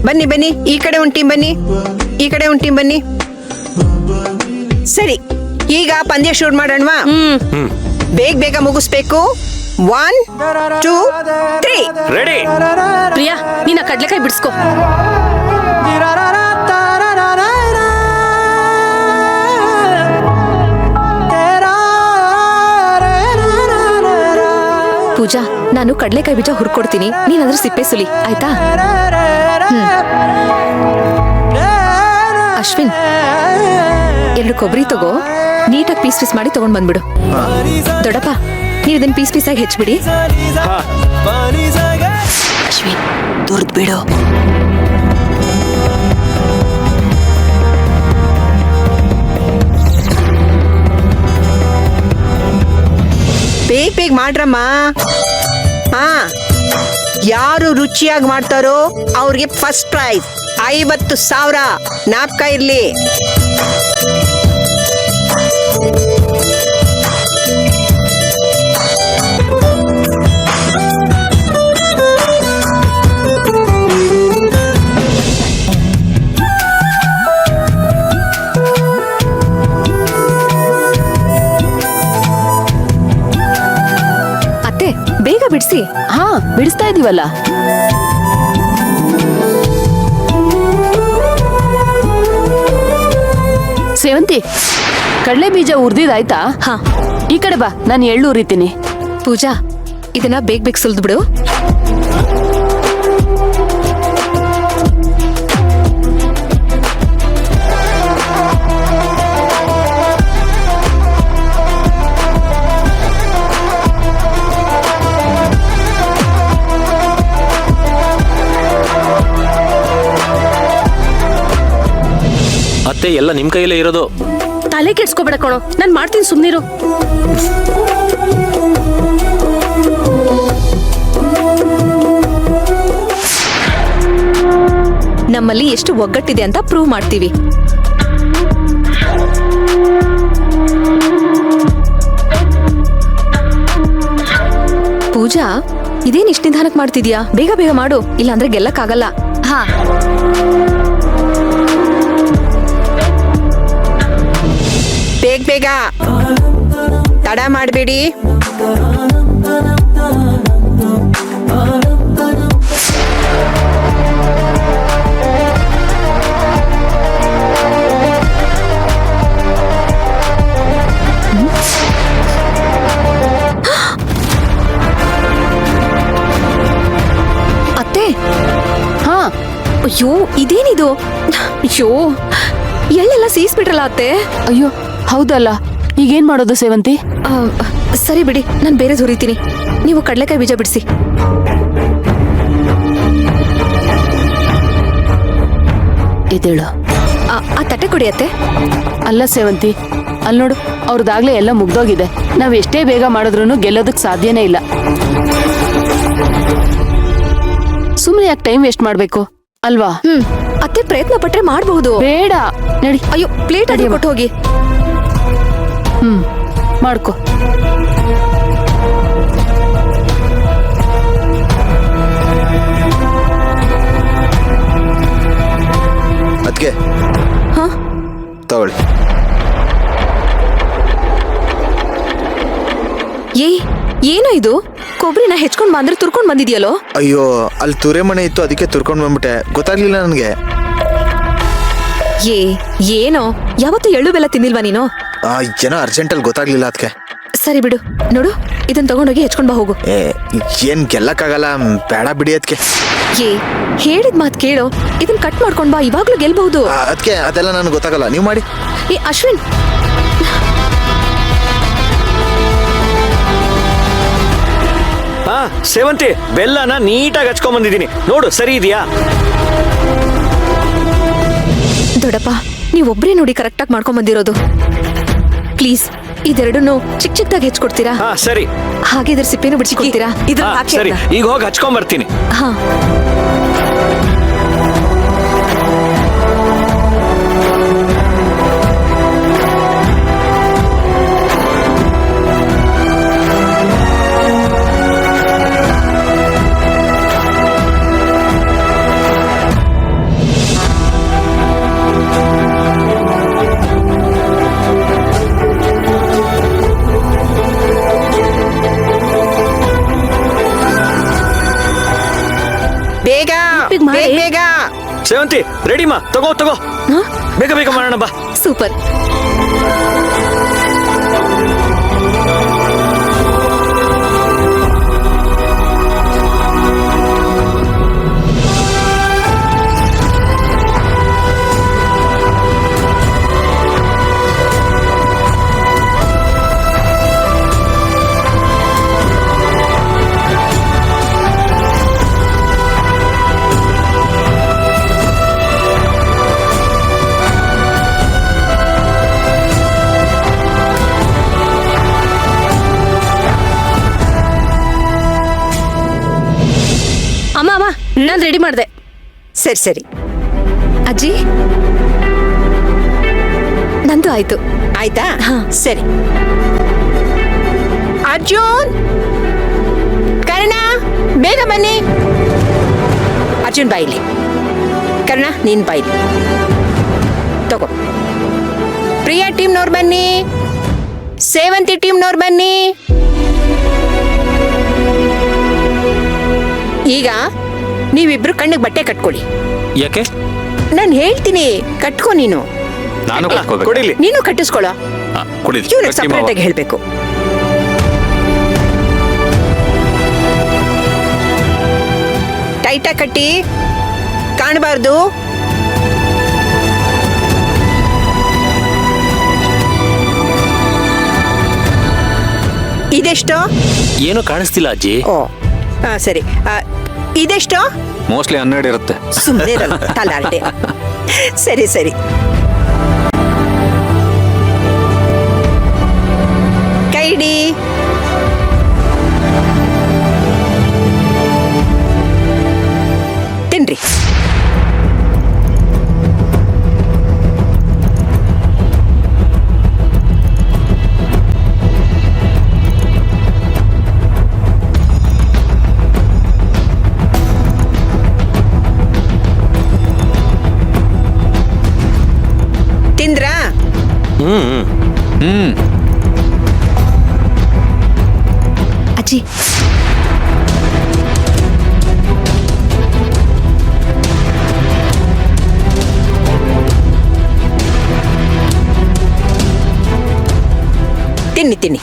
ಬನ್ನಿ ಬನ್ನಿ, ಈ ಕಡೆ ಒಂದು ಟೀಮ್ ಬನ್ನಿ, ಈ ಕಡೆ ಒಂದು ಟೀಮ್ ಬನ್ನಿ. ಸರಿ, ಈಗ ಪಂದ್ಯ ಶುರು ಮಾಡೋಣವಾ? ಬೇಗ ಬೇಗ ಮುಗಿಸ್ಬೇಕು. 1 2 3 ರೆಡಿ. ಪ್ರಿಯಾ, ನೀನ ಕಡ್ಲೆಕಾಯಿ ಬಿಡಿಸ್ಕೊ. ಪೂಜಾ, ನಾನು ಕಡ್ಲೆಕಾಯಿ ಬೀಜ ಹುರ್ಕೊಡ್ತೀನಿ, ನೀನ್ ಅದ್ರ ಸಿಪ್ಪೆ ಸುಲಿ, ಆಯ್ತಾ? ಅಶ್ವಿನ್, 2 ಕೊಬ್ಬರಿ ತಗೋ, ನೀಟಾಗಿ ಪೀಸ್ ಪೀಸ್ ಮಾಡಿ ತಗೊಂಡ್ ಬಂದ್ಬಿಡು. ದೊಡ್ಡಪ್ಪ, ನೀವು ಇದನ್ನ ಪೀಸ್ ಪೀಸ್ ಆಗಿ ಹೆಚ್ಚಿಬಿಡಿ. ಅಶ್ವಿನ್, ತುರ್ದ್ ಬಿಡು. ಬೇಗ ಬೇಗ ಮಾಡ್ರಮ್ಮ. ಹಾ, ಯಾರು ರುಚಿಯಾಗಿ ಮಾಡ್ತಾರೋ ಅವ್ರಿಗೆ ಫಸ್ಟ್ ಪ್ರೈಸ್ 50,000. ನಾಪ್ಕ ಇರ್ಲಿ. ಬೇಗ ಬಿಡಿಸಿ. ಹಾ, ಬಿಡಿಸ್ತಾ ಇದೀವಲ್ಲ. ಸೇವಂತಿ, ಕಡಲೆ ಬೀಜ ಹುರ್ದಿದಾಯ್ತಾ? ಹಾ, ಈ ಕಡೆ ಬಾ, ನಾನು ಎಳ್ಳು ಉರಿತೀನಿ. ಪೂಜಾ, ಇದನ್ನ ಬೇಗ ಬೇಗ ಸುಲ್ದು ಬಿಡು. ಅತ್ತೆ, ಎಲ್ಲ ನಿಮ್ ಕೈಯಲ್ಲೇ ಇರೋದು. ತಲೆ ಕೆಡ್ಸ್ಕೊಬೇಡ ಕಣೋ, ನಾನ್ ಮಾಡ್ತೀನಿ, ಸುಮ್ನಿರು. ನಮ್ಮಲ್ಲಿ ಎಷ್ಟು ಒಗ್ಗಟ್ಟಿದೆ ಅಂತ ಪ್ರೂವ್ ಮಾಡ್ತೀವಿ. ಪೂಜಾ, ಇದೇನ್ ಇಷ್ಟ ನಿಧಾನಕ್ ಮಾಡ್ತಿದ್ಯಾ? ಬೇಗ ಬೇಗ ಮಾಡು, ಇಲ್ಲಾಂದ್ರೆ ಗೆಲ್ಲಕ್ಕಾಗಲ್ಲ. ಹಾ, ಬೇಗ ಬೇಗ, ತಡ ಮಾಡಬೇಡಿ. ಅತ್ತೆ. ಹಾ, ಅಯ್ಯೋ, ಇದೇನಿದು? ಅಯ್ಯೋ, ಎಳ್ಳೆಲ್ಲ ಸೀಸ್ಬಿಟ್ರಲ್ಲ ಅತ್ತೆ. ಅಯ್ಯೋ ಹೌದಲ್ಲ, ಈಗೇನ್ ಮಾಡೋದು ಸೇವಂತಿ? ಸರಿ ಬಿಡಿ, ನಾನು ಬೇರೆ ಹುರಿತೀನಿ, ನೀವು ಕಡಲೆಕಾಯಿ ಬೀಜ ಬಿಡಿಸಿ. ಇದೇಳು. ಆ ತಟ್ಟೆ ಕೊಡಿ ಅತ್ತೆ. ಅಲ್ಲ ಸೇವಂತಿ, ಅಲ್ಲಿ ನೋಡು, ಅವ್ರದಾಗ್ಲೇ ಎಲ್ಲ ಮುಗ್ದೋಗಿದೆ. ನಾವ್ ಎಷ್ಟೇ ಬೇಗ ಮಾಡಿದ್ರು ಗೆಲ್ಲೋದಕ್ ಸಾಧ್ಯನೇ ಇಲ್ಲ. ಸುಮ್ನೆ ಯಾಕೆ ಟೈಮ್ ವೇಸ್ಟ್ ಮಾಡ್ಬೇಕು ಅಲ್ವಾ? ಅತ್ತೆ, ಪ್ರಯತ್ನ ಪಟ್ರೆ ಮಾಡಬಹುದು. ಬೇಡ, ನಡಿ. ಅಯ್ಯೋ, ಪ್ಲೇಟ್ ಅಡಿ ಕೊಟ್ಟು ಹೋಗಿ. ಮಾಡ್ಕೊ. ಅದ್ಕೆ ತಗೊಳ್ಳಿ. ಏನೋ ಇದು? ಕೊಬ್ಬರಿನ ಹೆಚ್ಕೊಂಡ್ ಬಂದ್ರೆ ತುರ್ಕೊಂಡ್ ಬಂದಿದ್ಯಲ್ಲೋ? ಅಯ್ಯೋ, ಅಲ್ಲಿ ತುರೆ ಮನೆ ಇತ್ತು, ಅದಕ್ಕೆ ತುರ್ಕೊಂಡ್ ಬಂದ್ಬಿಟ್ಟೆ, ಗೊತ್ತಾಗ್ಲಿಲ್ಲ ನನಗೆ. ಏನೋ, ಯಾವತ್ತೂ ಎಳ್ಳು ಬೆಲ್ಲ ತಿಂದಿಲ್ವಾ ನೀನು? ಏನೋ ಅರ್ಜೆಂಟಲ್ಲಿ ಗೊತ್ತಾಗ್ಲಿಲ್ಲ ಅದಕ್ಕೆ. ಸರಿ ಬಿಡು, ನೋಡು, ಇದನ್ನ ತಗೊಂಡೋಗಿ ಹೆಚ್ಕೊಂಡ್ ಬಾ ಹೋಗು. ಏನ್ ಗೆಲ್ಲಕ್ಕಾಗಲ್ಲ, ಬೇಡ ಬಿಡಿ ಅದಕ್ಕೆ. ಹೇಳಿದ್ ಮಾತ್ ಕೇಳು, ಇದನ್ನ ಕಟ್ ಮಾಡ್ಕೊಂಡ್ ಬಾ, ಇವಾಗ್ಲೂ ಗೆಲ್ಬಹುದು. ಅದಕ್ಕೆ ಅದೆಲ್ಲ ನನಗೆ ಗೊತ್ತಾಗಲ್ಲ, ನೀವು ಮಾಡಿ. ಅಶ್ವಿನ್, ಹಾ ಸೇವಂತಿ, ಬೆಲ್ಲನ ನೀಟಾಗಿ ಹಚ್ಕೊಂಡ್ ಬಂದಿದ್ದೀನಿ, ನೋಡು ಸರಿ ಇದೆಯಾ? ದೊಡ್ಡಪ್ಪ, ನೀವೊಬ್ರೇ ನೋಡಿ ಕರೆಕ್ಟಾಗಿ ಮಾಡ್ಕೊಂಡ್ ಬಂದಿರೋದು. ಪ್ಲೀಸ್, ಇದೆರಡನ್ನು ಚಿಕ್ಕ ಚಿಕ್ಕದಾಗಿ ಹೆಚ್ಕೊಡ್ತೀರಾ? ಹಾ ಸರಿ. ಹಾಗೆ ಇದ್ರ ಸಿಪ್ಪೆನೂ ಬಿಡಿಸಿಕೊಡ್ತೀರಾ? ಸರಿ, ಈಗ ಹೋಗಿ ಹಚ್ಕೊಂಡ್ ಬರ್ತೀನಿ. ಹಾ. ಅರ್ಜೆಂಟಿಗೆ ಮಾಡಿ ಬೇಗ ಬೇಗ ಸೇವಂತಿ ರೆಡಿ ಮಾ ತಗೋ ತಗೋ ಹಾ? ಬೇಗ ಬೇಗ ಮಾಡೋಣ ಬಾ. ಸೂಪರ್. ಅಮ್ಮ ಅಮ್ಮ ನಾನು ರೆಡಿ ಮಾಡಿದೆ. ಸರಿ ಸರಿ ಅಜ್ಜಿ ನಂದು ಆಯ್ತು. ಆಯ್ತಾ ಹಾ. ಸರಿ ಅರ್ಜುನ್ ಕರ್ಣ ಬೇಗ ಬನ್ನಿ. ಅರ್ಜುನ್ ಬಾಯಿಲಿ, ಕರ್ಣ ನೀನ್ ಬಾಯಿಲಿ ತಗೋ. ಪ್ರಿಯಾ ಟೀಮ್ನವ್ರು ಬನ್ನಿ, ಸೇವಂತಿ ಟೀಮ್ನವ್ರು ಬನ್ನಿ. ಈಗ ನೀವಿಬ್ರು ಕಣ್ಣಿಗೆ ಬಟ್ಟೆ ಕಟ್ಕೊಳ್ಳಿ. ಯಾಕೆ ನಾನು ಹೇಳ್ತೀನಿ, ಕಟ್ಕೊ ನೀನು. ನಾನು ಕಟ್ಕೋಬೇಕು. ಕೊಡಿಲಿ. ನೀನು ಕಟ್ಟಿಸ್ಕೊಳ್ಳೋ. ಕುಡಿಲಿ ಇವನಿಗೆ ಸಪರೇಟ್ ಆಗಿ ಹೇಳ್ಬೇಕು. ಟೈಟಾಗಿ ಕಟ್ಟಿ, ಕಾಣಬಾರ್ದು. ಇದೆಷ್ಟು? ಏನು ಕಾಣಿಸ್ತಿಲ್ಲ ಅಜ್ಜಿ. ಓ ಸರಿ. ಇದೆಷ್ಟು? ಮೋಸ್ಟ್ಲಿ 12 ಇರುತ್ತೆ. ಸುಮ್ಮನೆ ತಲಾಟೆ. ಸರಿ ಸರಿ. ಕೈಡಿ. ತಿನ್ರಿ. ತಿಂದ್ರಾ? ಅಜ್ಜಿ ತಿನ್ನಿ ತಿನ್ನಿ.